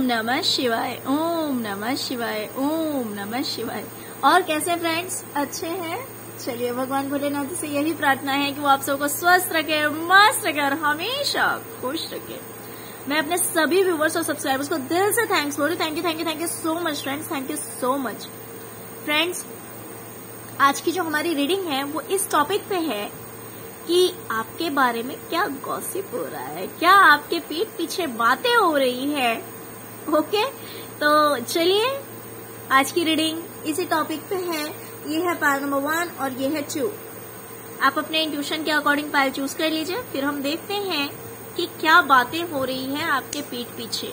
नमः शिवाय, ओम नमः शिवाय, ओम नमः शिवाय। और कैसे फ्रेंड्स, अच्छे हैं? चलिए, भगवान भोलेनाथ से यही प्रार्थना है कि वो आप सबको स्वस्थ रखे, मस्त रखे और हमेशा खुश रखे। मैं अपने सभी व्यूवर्स और सब्सक्राइबर्स को दिल से थैंक्स बोल रही हूँ। Thank you so much friends, thank you so much friends. आज की जो हमारी रीडिंग है वो इस टॉपिक पे है कि आपके बारे में क्या गॉसिप हो रहा है, क्या आपके पीठ पीछे बातें हो रही है। ओके, तो चलिए, आज की रीडिंग इसी टॉपिक पे है। ये है पायल नंबर 1 और ये है 2। आप अपने इंट्यूशन के अकॉर्डिंग पायल चूज कर लीजिए, फिर हम देखते हैं कि क्या बातें हो रही हैं आपके पीठ पीछे।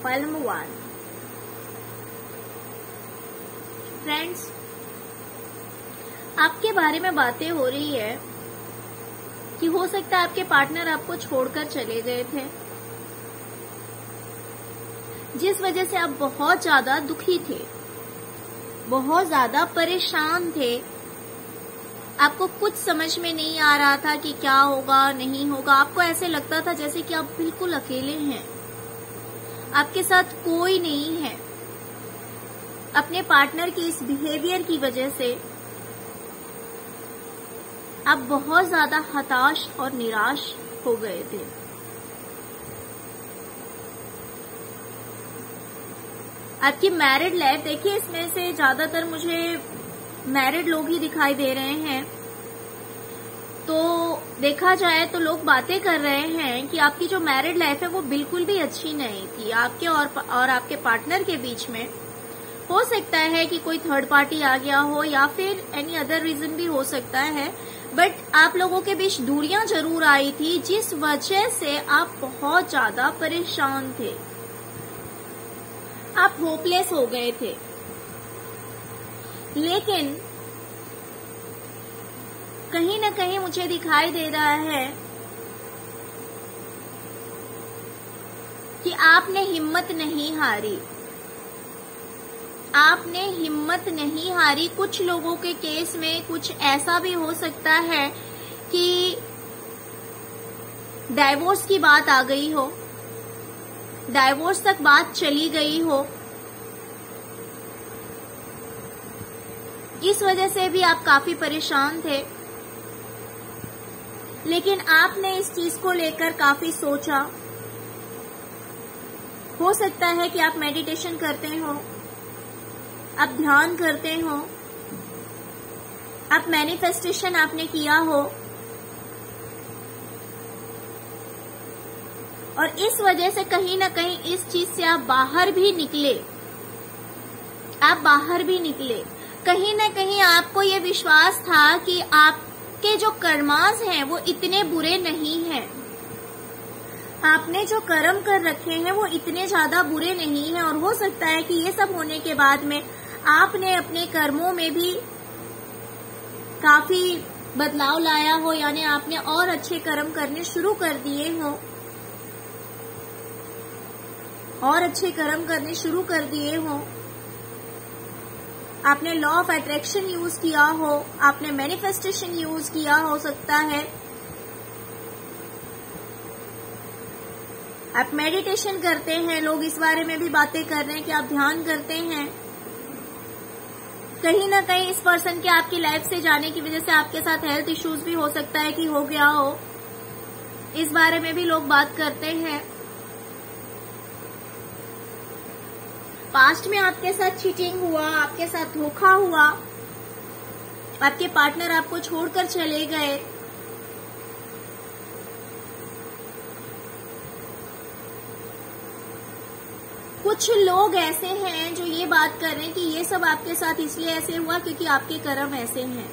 फाइल नंबर 1 फ्रेंड्स, आपके बारे में बातें हो रही है कि हो सकता है आपके पार्टनर आपको छोड़कर चले गए थे, जिस वजह से आप बहुत ज्यादा दुखी थे, बहुत ज्यादा परेशान थे। आपको कुछ समझ में नहीं आ रहा था कि क्या होगा नहीं होगा। आपको ऐसे लगता था जैसे कि आप बिल्कुल अकेले हैं, आपके साथ कोई नहीं है। अपने पार्टनर के इस बिहेवियर की वजह से आप बहुत ज्यादा हताश और निराश हो गए थे। आपकी मैरिड लाइफ, देखिए इसमें से ज्यादातर मुझे मैरिड लोग ही दिखाई दे रहे हैं। तो देखा जाए तो लोग बातें कर रहे हैं कि आपकी जो मैरिड लाइफ है वो बिल्कुल भी अच्छी नहीं थी। आपके और आपके पार्टनर के बीच में हो सकता है कि कोई थर्ड पार्टी आ गया हो या फिर एनी अदर रीजन भी हो सकता है, बट आप लोगों के बीच दूरियां जरूर आई थी, जिस वजह से आप बहुत ज्यादा परेशान थे। आप होपलेस हो गए थे। लेकिन कहीं न कहीं मुझे दिखाई दे रहा है कि आपने हिम्मत नहीं हारी। आपने हिम्मत नहीं हारी। कुछ लोगों के केस में कुछ ऐसा भी हो सकता है कि डाइवोर्स की बात आ गई हो, डाइवोर्स तक बात चली गई हो। इस वजह से भी आप काफी परेशान थे। लेकिन आपने इस चीज को लेकर काफी सोचा। हो सकता है कि आप मेडिटेशन करते हो, आप ध्यान करते हो, आप मैनिफेस्टेशन आपने किया हो, और इस वजह से कहीं ना कहीं इस चीज से आप बाहर भी निकले। आप बाहर भी निकले। कहीं ना कहीं आपको ये विश्वास था कि आपके जो कर्मास हैं वो इतने बुरे नहीं हैं। आपने जो कर्म कर रखे हैं वो इतने ज्यादा बुरे नहीं हैं, और हो सकता है कि ये सब होने के बाद में आपने अपने कर्मों में भी काफी बदलाव लाया हो, यानी आपने और अच्छे कर्म करने शुरू कर दिए हो, और अच्छे कर्म करने शुरू कर दिए हो। आपने लॉ ऑफ अट्रैक्शन यूज किया हो, आपने मैनिफेस्टेशन यूज किया हो सकता है, आप मेडिटेशन करते हैं। लोग इस बारे में भी बातें कर रहे हैं कि आप ध्यान करते हैं। कहीं ना कहीं इस पर्सन के आपकी लाइफ से जाने की वजह से आपके साथ हेल्थ इश्यूज भी हो सकता है कि हो गया हो। इस बारे में भी लोग बात करते हैं। पास्ट में आपके साथ चीटिंग हुआ, आपके साथ धोखा हुआ, आपके पार्टनर आपको छोड़कर चले गए, कुछ लोग ऐसे हैं जो ये बात कर रहे हैं कि ये सब आपके साथ इसलिए ऐसे हुआ क्योंकि आपके कर्म ऐसे हैं,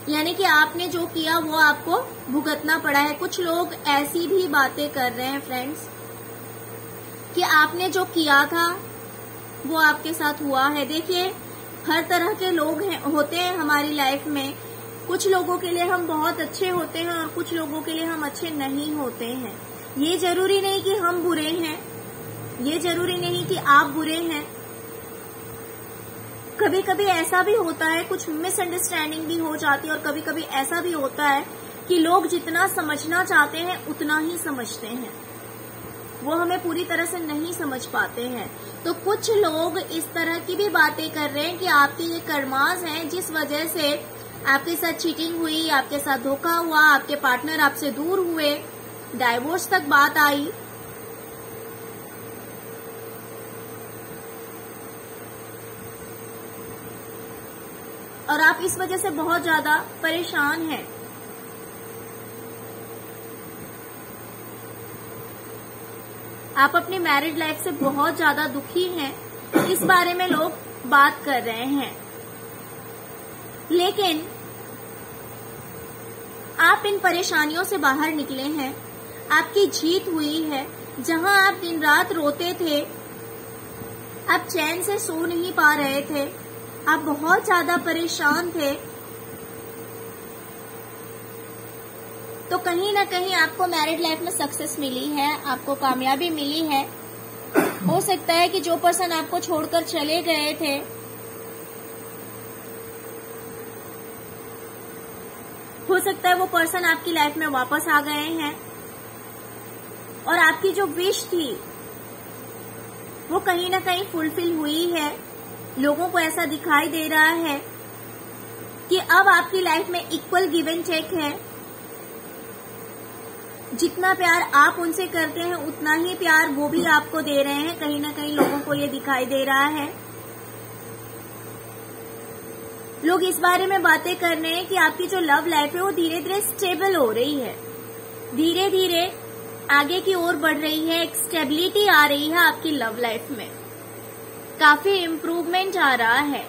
यानी कि आपने जो किया वो आपको भुगतना पड़ा है। कुछ लोग ऐसी भी बातें कर रहे हैं फ्रेंड्स कि आपने जो किया था वो आपके साथ हुआ है। देखिए, हर तरह के लोग होते हैं हमारी लाइफ में। कुछ लोगों के लिए हम बहुत अच्छे होते हैं और कुछ लोगों के लिए हम अच्छे नहीं होते हैं। ये जरूरी नहीं कि हम बुरे हैं, ये जरूरी नहीं कि आप बुरे हैं। कभी कभी ऐसा भी होता है, कुछ मिसअंडरस्टैंडिंग भी हो जाती है, और कभी कभी ऐसा भी होता है कि लोग जितना समझना चाहते हैं उतना ही समझते हैं, वो हमें पूरी तरह से नहीं समझ पाते हैं। तो कुछ लोग इस तरह की भी बातें कर रहे हैं कि आपके ये कर्मास हैं जिस वजह से आपके साथ चीटिंग हुई, आपके साथ धोखा हुआ, आपके पार्टनर आपसे दूर हुए, डाइवोर्स तक बात आई। और आप इस वजह से बहुत ज्यादा परेशान हैं। आप अपनी मैरिड लाइफ से बहुत ज्यादा दुखी हैं, इस बारे में लोग बात कर रहे हैं। लेकिन आप इन परेशानियों से बाहर निकले हैं, आपकी जीत हुई है। जहां आप दिन रात रोते थे, आप चैन से सो नहीं पा रहे थे, आप बहुत ज्यादा परेशान थे, तो कहीं ना कहीं आपको मैरिड लाइफ में सक्सेस मिली है, आपको कामयाबी मिली है। हो सकता है कि जो पर्सन आपको छोड़कर चले गए थे, हो सकता है वो पर्सन आपकी लाइफ में वापस आ गए हैं, और आपकी जो विश थी वो कहीं ना कहीं फुलफिल हुई है। लोगों को ऐसा दिखाई दे रहा है कि अब आपकी लाइफ में इक्वल गिव एंड टेक है। जितना प्यार आप उनसे करते हैं उतना ही प्यार वो भी आपको दे रहे हैं। कहीं ना कहीं लोगों को ये दिखाई दे रहा है। लोग इस बारे में बातें कर रहे हैं कि आपकी जो लव लाइफ है वो धीरे धीरे स्टेबल हो रही है, धीरे धीरे आगे की ओर बढ़ रही है, एक स्टेबिलिटी आ रही है आपकी लव लाइफ में, काफी इम्प्रूवमेंट आ रहा है।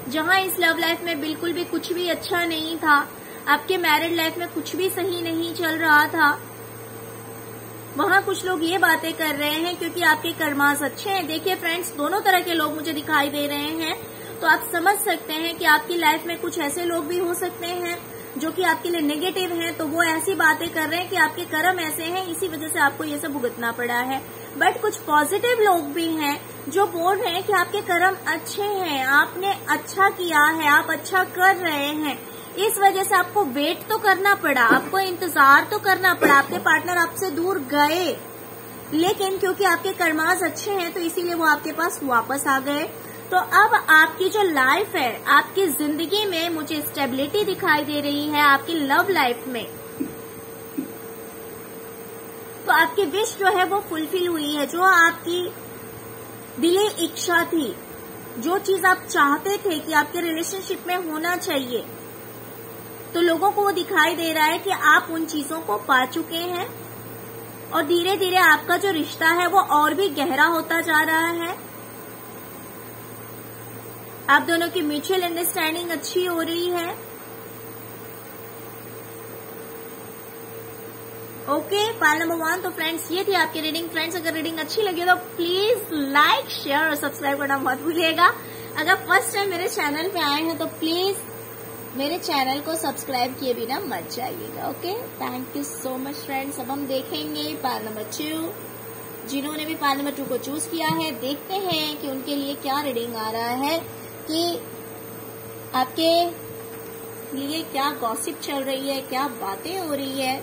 जहां इस लव लाइफ में बिल्कुल भी कुछ भी अच्छा नहीं था, आपके मैरिड लाइफ में कुछ भी सही नहीं चल रहा था, वहां कुछ लोग ये बातें कर रहे हैं क्योंकि आपके कर्मास अच्छे हैं। देखिए फ्रेंड्स, दोनों तरह के लोग मुझे दिखाई दे रहे हैं, तो आप समझ सकते हैं कि आपकी लाइफ में कुछ ऐसे लोग भी हो सकते हैं जो कि आपके लिए नेगेटिव हैं, तो वो ऐसी बातें कर रहे हैं कि आपके कर्म ऐसे हैं, इसी वजह से आपको ये सब भुगतना पड़ा है। बट कुछ पॉजिटिव लोग भी हैं जो बोल रहे हैं कि आपके कर्म अच्छे हैं, आपने अच्छा किया है, आप अच्छा कर रहे हैं, इस वजह से आपको वेट तो करना पड़ा, आपको इंतजार तो करना पड़ा, आपके पार्टनर आपसे दूर गए, लेकिन क्योंकि आपके कर्मास अच्छे हैं तो इसीलिए वो आपके पास वापस आ गए। तो अब आपकी जो लाइफ है, आपकी जिंदगी में मुझे स्टेबिलिटी दिखाई दे रही है, आपकी लव लाइफ में। तो आपकी विश जो है वो फुलफिल हुई है, जो आपकी दिली इच्छा थी, जो चीज आप चाहते थे कि आपके रिलेशनशिप में होना चाहिए, तो लोगों को वो दिखाई दे रहा है कि आप उन चीजों को पा चुके हैं, और धीरे धीरे आपका जो रिश्ता है वो और भी गहरा होता जा रहा है। आप दोनों की म्यूचुअल अंडरस्टैंडिंग अच्छी हो रही है। ओके, पाल नंबर 1। तो फ्रेंड्स, ये थी आपकी रीडिंग। फ्रेंड्स, अगर रीडिंग अच्छी लगी तो प्लीज लाइक, शेयर और सब्सक्राइब करना मत भूलिएगा। अगर फर्स्ट टाइम मेरे चैनल पे आए हैं तो प्लीज मेरे चैनल को सब्सक्राइब किए बिना मत जाइएगा। Okay, thank you so much friends. अब हम देखेंगे पाल नंबर 2। जिन्होंने भी पाल नंबर 2 को चूज किया है, देखते हैं कि उनके लिए क्या रीडिंग आ रहा है, कि आपके लिए क्या गॉसिप चल रही है, क्या बातें हो रही है।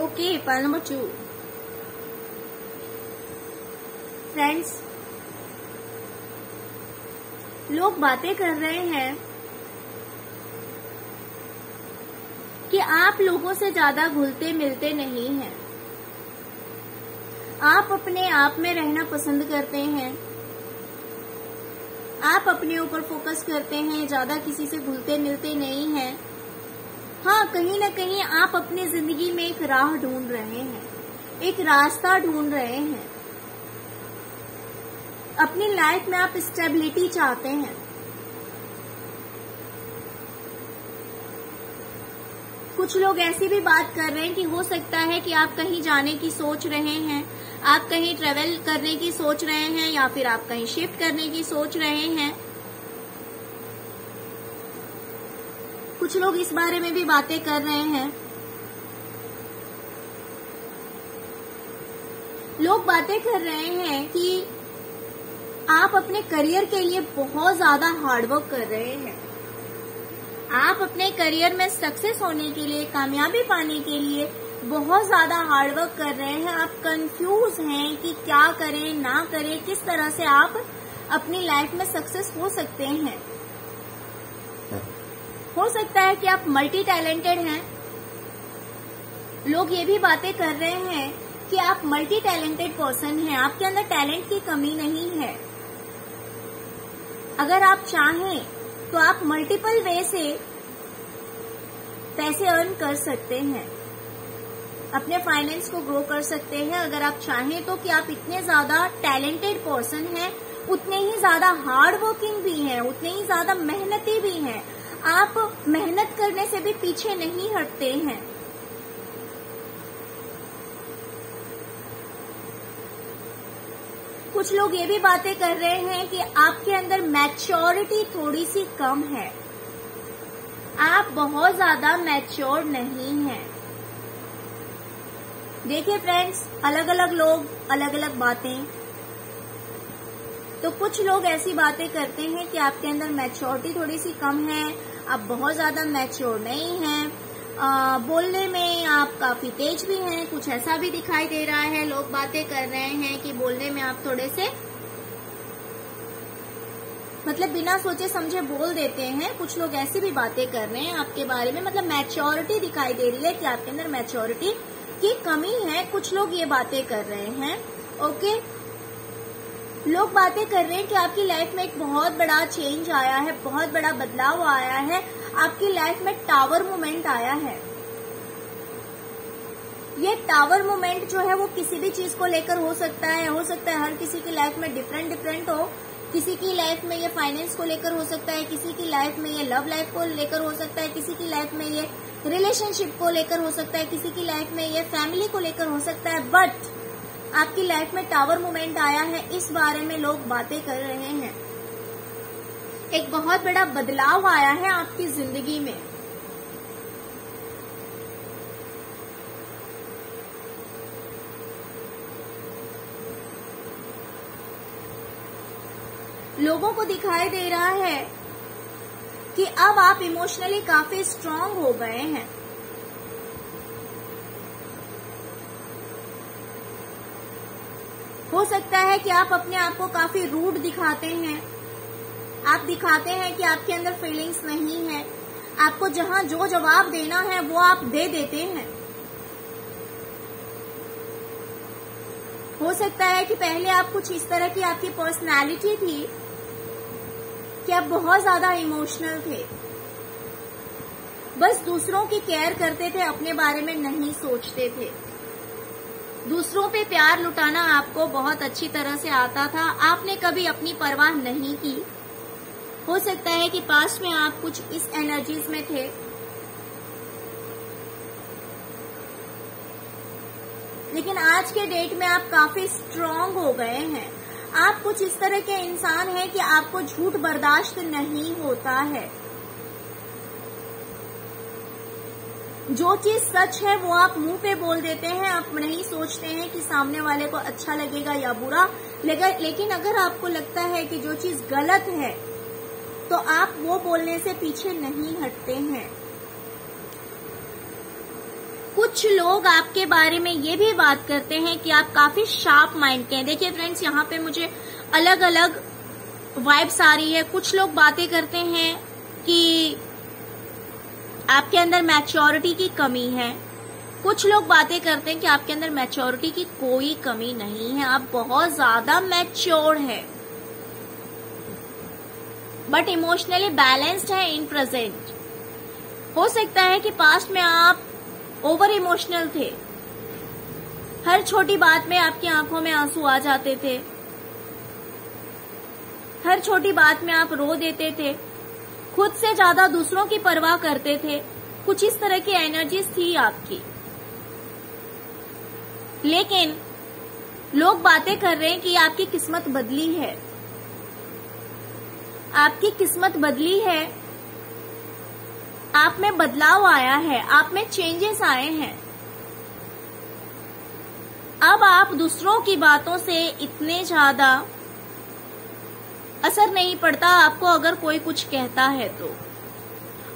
Okay, pile number 2। फ्रेंड्स, लोग बातें कर रहे हैं कि आप लोगों से ज्यादा घुलते मिलते नहीं हैं। आप अपने आप में रहना पसंद करते हैं, आप अपने ऊपर फोकस करते हैं, ज्यादा किसी से घुलते मिलते नहीं हैं। हाँ, कहीं ना कहीं आप अपनी जिंदगी में एक राह ढूंढ रहे हैं, एक रास्ता ढूंढ रहे हैं। अपनी लाइफ में आप स्टेबिलिटी चाहते हैं। कुछ लोग ऐसी भी बात कर रहे हैं कि हो सकता है कि आप कहीं जाने की सोच रहे हैं, आप कहीं ट्रेवल करने की सोच रहे हैं, या फिर आप कहीं शिफ्ट करने की सोच रहे हैं। कुछ लोग इस बारे में भी बातें कर रहे हैं। लोग बातें कर रहे हैं कि आप अपने करियर के लिए बहुत ज्यादा हार्डवर्क कर रहे हैं। आप अपने करियर में सक्सेस होने के लिए, कामयाबी पाने के लिए बहुत ज्यादा हार्डवर्क कर रहे हैं। आप कंफ्यूज हैं कि क्या करें ना करें, किस तरह से आप अपनी लाइफ में सक्सेस हो सकते हैं। हो सकता है कि आप मल्टी टैलेंटेड हैं। लोग ये भी बातें कर रहे हैं कि आप मल्टी टैलेंटेड पर्सन हैं, आपके अंदर टैलेंट की कमी नहीं है। अगर आप चाहें तो आप मल्टीपल वे से पैसे अर्न कर सकते हैं, अपने फाइनेंस को ग्रो कर सकते हैं। अगर आप चाहें तो कि आप इतने ज्यादा टैलेंटेड पर्सन हैं, उतने ही ज्यादा हार्ड वर्किंग भी हैं, उतने ही ज्यादा मेहनती भी हैं। आप मेहनत करने से भी पीछे नहीं हटते हैं। कुछ लोग ये भी बातें कर रहे हैं कि आपके अंदर मैच्योरिटी थोड़ी सी कम है, आप बहुत ज्यादा मैच्योर नहीं हैं। देखिए फ्रेंड्स, अलग अलग लोग अलग अलग बातें। तो कुछ लोग ऐसी बातें करते हैं कि आपके अंदर मैच्योरिटी थोड़ी सी कम है, आप बहुत ज्यादा मैच्योर नहीं हैं। बोलने में आप काफी तेज भी हैं, कुछ ऐसा भी दिखाई दे रहा है। लोग बातें कर रहे हैं कि बोलने में आप थोड़े से मतलब बिना सोचे समझे बोल देते हैं। कुछ लोग ऐसी भी बातें कर रहे हैं आपके बारे में, मतलब मैच्योरिटी दिखाई दे रही है कि आपके अंदर मैच्योरिटी की कमी है। कुछ लोग ये बातें कर रहे हैं। ओके, लोग बातें कर रहे हैं कि आपकी लाइफ में एक बहुत बड़ा चेंज आया है, बहुत बड़ा बदलाव आया है, आपकी लाइफ में टावर मोमेंट आया है। ये टावर मोमेंट जो है वो किसी भी चीज को लेकर हो सकता है हर किसी की लाइफ में डिफरेंट हो। किसी की लाइफ में ये फाइनेंस को लेकर हो सकता है, किसी की लाइफ में ये लव लाइफ को लेकर हो सकता है, किसी की लाइफ में ये रिलेशनशिप को लेकर हो सकता है, किसी की लाइफ में ये फैमिली को लेकर हो सकता है। बट आपकी लाइफ में टावर मोमेंट आया है, इस बारे में लोग बातें कर रहे हैं। एक बहुत बड़ा बदलाव आया है आपकी जिंदगी में। लोगों को दिखाई दे रहा है कि अब आप इमोशनली काफी स्ट्रांग हो गए हैं। हो सकता है कि आप अपने आप को काफी रूड दिखाते हैं। आप दिखाते हैं कि आपके अंदर फीलिंग्स नहीं है। आपको जहां जो जवाब देना है वो आप दे देते हैं। हो सकता है कि पहले आप कुछ इस तरह की आपकी पर्सनालिटी थी कि आप बहुत ज्यादा इमोशनल थे, बस दूसरों की केयर करते थे, अपने बारे में नहीं सोचते थे। दूसरों पे प्यार लुटाना आपको बहुत अच्छी तरह से आता था, आपने कभी अपनी परवाह नहीं की। हो सकता है कि पास्ट में आप कुछ इस एनर्जीज में थे। लेकिन आज के डेट में आप काफी स्ट्रांग हो गए हैं। आप कुछ इस तरह के इंसान हैं कि आपको झूठ बर्दाश्त नहीं होता है। जो चीज सच है वो आप मुंह पे बोल देते हैं। आप नहीं सोचते हैं कि सामने वाले को अच्छा लगेगा या बुरा लगेगा। लेकिन अगर आपको लगता है कि जो चीज गलत है तो आप वो बोलने से पीछे नहीं हटते हैं। कुछ लोग आपके बारे में ये भी बात करते हैं कि आप काफी शार्प माइंड के हैं। देखिए फ्रेंड्स, यहाँ पे मुझे अलग अलग वाइब्स आ रही है। कुछ लोग बातें करते हैं कि आपके अंदर मैच्योरिटी की कमी है। कुछ लोग बातें करते हैं कि आपके अंदर मैच्योरिटी की कोई कमी नहीं है, आप बहुत ज्यादा मैच्योर है, बट इमोशनली बैलेंस्ड है इन प्रेजेंट। हो सकता है कि पास्ट में आप ओवर इमोशनल थे, हर छोटी बात में आपकी आंखों में आंसू आ जाते थे, हर छोटी बात में आप रो देते थे, खुद से ज्यादा दूसरों की परवाह करते थे। कुछ इस तरह की एनर्जीज थी आपकी। लेकिन लोग बातें कर रहे हैं कि आपकी किस्मत बदली है, आपकी किस्मत बदली है, आप में बदलाव आया है, आप में चेंजेस आए हैं। अब आप दूसरों की बातों से इतने ज्यादा असर नहीं पड़ता आपको अगर कोई कुछ कहता है तो।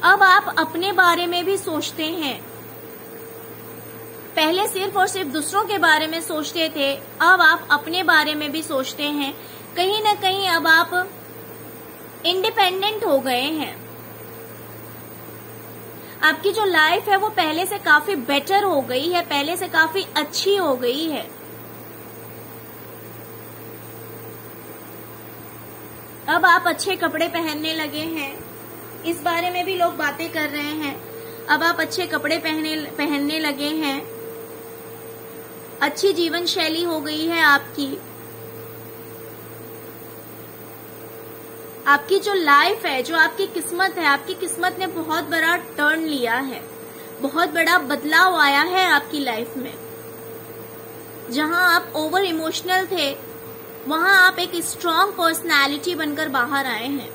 अब आप अपने बारे में भी सोचते हैं। पहले सिर्फ और सिर्फ दूसरों के बारे में सोचते थे, अब आप अपने बारे में भी सोचते हैं। कहीं ना कहीं अब आप इंडिपेंडेंट हो गए हैं। आपकी जो लाइफ है वो पहले से काफी बेटर हो गई है, पहले से काफी अच्छी हो गई है। अब आप अच्छे कपड़े पहनने लगे हैं, इस बारे में भी लोग बातें कर रहे हैं। अब आप अच्छे कपड़े पहनने लगे हैं, अच्छी जीवन शैली हो गई है आपकी। आपकी जो लाइफ है, जो आपकी किस्मत है, आपकी किस्मत ने बहुत बड़ा टर्न लिया है, बहुत बड़ा बदलाव आया है आपकी लाइफ में। जहां आप ओवर इमोशनल थे, वहां आप एक स्ट्रांग पर्सनालिटी बनकर बाहर आए हैं।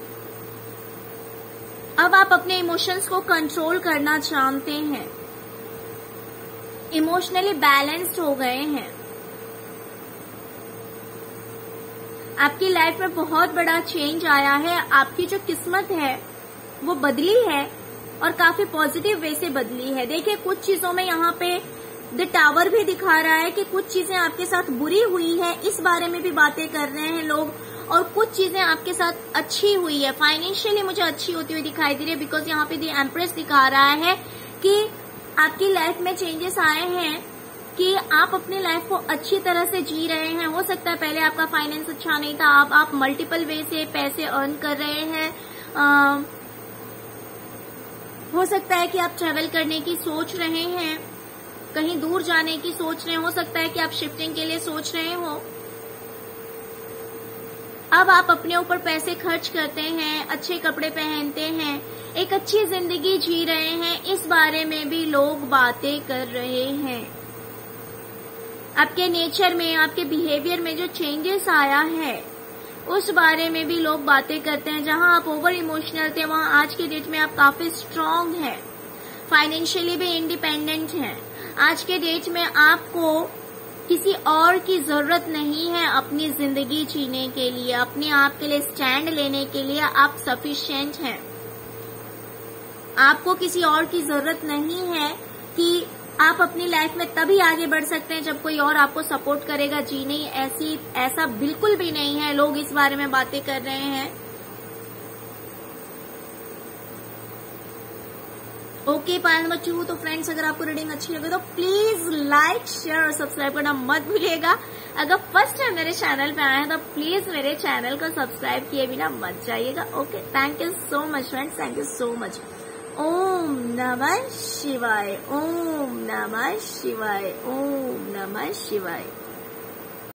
अब आप अपने इमोशंस को कंट्रोल करना जानते हैं, इमोशनली बैलेंस्ड हो गए हैं। आपकी लाइफ में बहुत बड़ा चेंज आया है। आपकी जो किस्मत है वो बदली है और काफी पॉजिटिव वे से बदली है। देखिए, कुछ चीजों में यहाँ पे द टावर भी दिखा रहा है कि कुछ चीजें आपके साथ बुरी हुई है, इस बारे में भी बातें कर रहे हैं लोग, और कुछ चीजें आपके साथ अच्छी हुई है। फाइनेंशियली मुझे अच्छी होती हुई दिखाई दे रही है, बिकॉज यहाँ पे द एम्प्रेस दिखा रहा है कि आपकी लाइफ में चेंजेस आए हैं, कि आप अपनी लाइफ को अच्छी तरह से जी रहे हैं। हो सकता है पहले आपका फाइनेंस अच्छा नहीं था, आप मल्टीपल वे से पैसे अर्न कर रहे हैं। हो सकता है कि आप ट्रेवल करने की सोच रहे हैं, कहीं दूर जाने की सोच रहे हैं। हो सकता है कि आप शिफ्टिंग के लिए सोच रहे हो। अब आप अपने ऊपर पैसे खर्च करते हैं, अच्छे कपड़े पहनते हैं, एक अच्छी जिंदगी जी रहे हैं, इस बारे में भी लोग बातें कर रहे हैं। आपके नेचर में, आपके बिहेवियर में जो चेंजेस आया है उस बारे में भी लोग बातें करते हैं। जहां आप ओवर इमोशनल थे, वहां आज के डेट में आप काफी स्ट्रांग हैं, फाइनेंशियली भी इंडिपेंडेंट हैं। आज के डेट में आपको किसी और की जरूरत नहीं है अपनी जिंदगी जीने के लिए, अपने आप के लिए स्टैंड लेने के लिए आप सफिशिएंट हैं। आपको किसी और की जरूरत नहीं है कि आप अपनी लाइफ में तभी आगे बढ़ सकते हैं जब कोई और आपको सपोर्ट करेगा। जी नहीं, ऐसा बिल्कुल भी नहीं है। लोग इस बारे में बातें कर रहे हैं। Okay pile number 2। तो फ्रेंड्स, अगर आपको रीडिंग अच्छी लगे तो प्लीज लाइक, शेयर और सब्सक्राइब करना मत भूलिएगा। अगर फर्स्ट टाइम मेरे चैनल पे आए हैं तो प्लीज मेरे चैनल को सब्सक्राइब किए बिना मत जाइएगा। Okay, thank you so much friends, thank you so much. ओम नमः शिवाय, ओम नमः शिवाय, ओम नमः शिवाय।